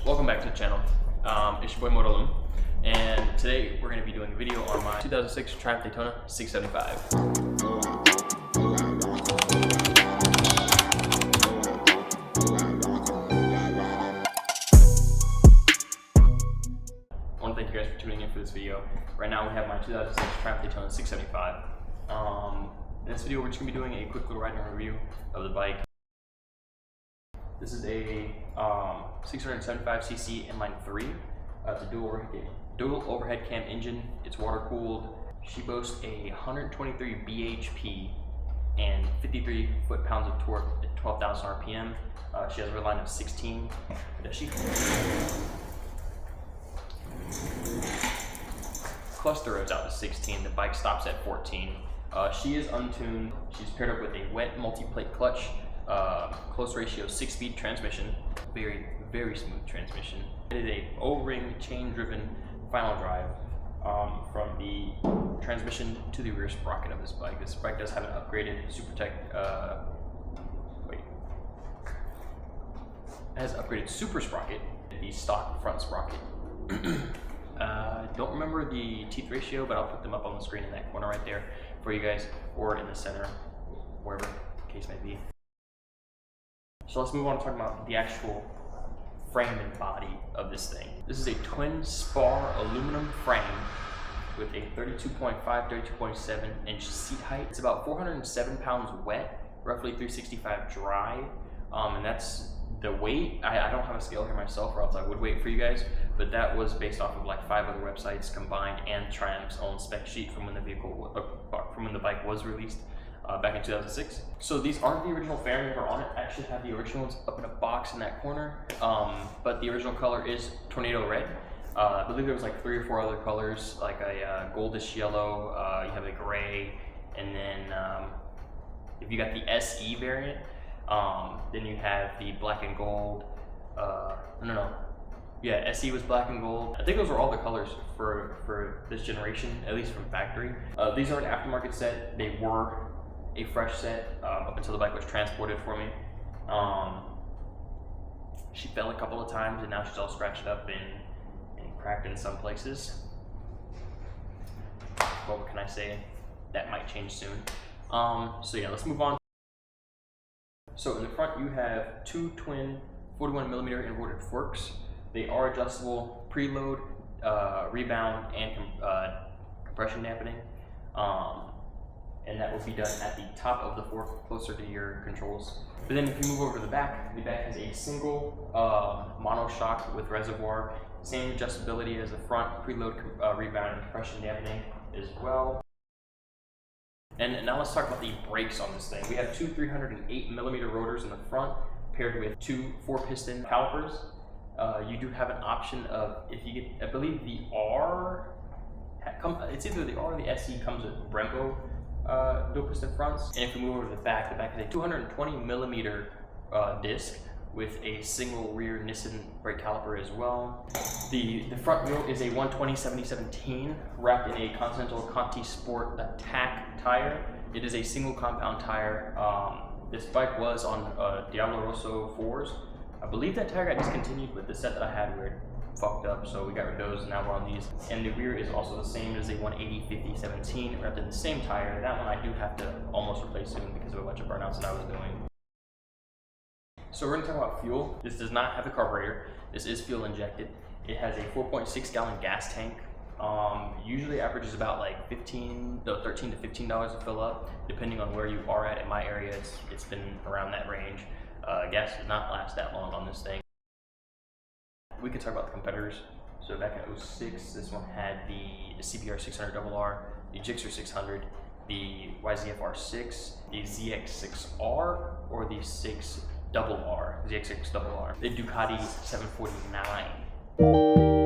Welcome back to the channel. It's your boy Motoloom, and today we're going to be doing a video on my 2006 Triumph Daytona 675. I want to thank you guys for tuning in for this video. Right now we have my 2006 Triumph Daytona 675. In this video we're just going to be doing a quick little ride and review of the bike. This is a 675cc inline 3. It's a dual overhead cam engine. It's water cooled. She boasts a 123 bhp and 53 foot-pounds of torque at 12,000 RPM. She has a rear line of 16. Does she? Cluster is out to 16. The bike stops at 14. She is untuned. She's paired up with a wet multi-plate clutch. Close ratio 6-speed transmission, very smooth transmission. It is a O-ring chain driven final drive from the transmission to the rear sprocket of this bike. This bike does have an upgraded SuperTech, it has an upgraded super sprocket, the stock front sprocket. Don't remember the teeth ratio, but I'll put them up on the screen in that corner right there for you guys, or in the center, wherever the case may be. So let's move on to talk about the actual frame and body of this thing. This is a twin spar aluminum frame with a 32.5, 32.7 inch seat height. It's about 407 pounds wet, roughly 365 dry, and that's the weight. I don't have a scale here myself, or else I would weight for you guys, but that was based off of like 5 other websites combined and Triumph's own spec sheet from when the bike was released. Back in 2006. So these aren't the original fairings that are on it. I actually have the originals up in a box in that corner, but the original color is tornado red. I believe there was like 3 or 4 other colors, like a goldish yellow, you have a gray, and then if you got the SE variant, then you have the black and gold. Yeah, SE was black and gold. I think those were all the colors for this generation, at least from factory. These are an aftermarket set. They were a fresh set up until the bike was transported for me. She fell a couple of times and now she's all scratched up and cracked in some places. But what can I say? That might change soon. So yeah, let's move on. So in the front you have 2 twin 41mm inverted forks. They are adjustable, preload, rebound, and compression dampening. And that will be done at the top of the fork, closer to your controls. But then if you move over to the back has a single monoshock with reservoir, same adjustability as the front, preload, rebound, and compression dampening as well. And now let's talk about the brakes on this thing. We have 2 308mm rotors in the front, paired with 2 4-piston calipers. You do have an option of, if you get, I believe the R, it's either the R or the SE comes with Brembo dual piston fronts. And if we move over to the back is a 220mm disc with a single rear Nissan brake caliper as well. The front wheel is a 120/70/17 wrapped in a Continental Conti Sport Attack tire. It is a single compound tire. This bike was on Diablo Rosso 4s. I believe that tire got discontinued, but the set that I had were fucked up, so we got rid of those and now we're on these. And the rear is also the same as a 180/50/17 wrapped in the same tire. That one I do have to almost replace soon because of a bunch of burnouts that I was doing. So we're going to talk about fuel. This does not have a carburetor. This is fuel injected. It has a 4.6 gallon gas tank. Usually averages about like $13 to $15 to fill up, depending on where you are at. In my area, it's been around that range. Gas does not last that long on this thing. We could talk about the competitors. So back in 06, this one had the CBR 600RR, the Gixxer 600, the YZF R6, the ZX6R, or the 6RR, ZX6RR, the Ducati 749.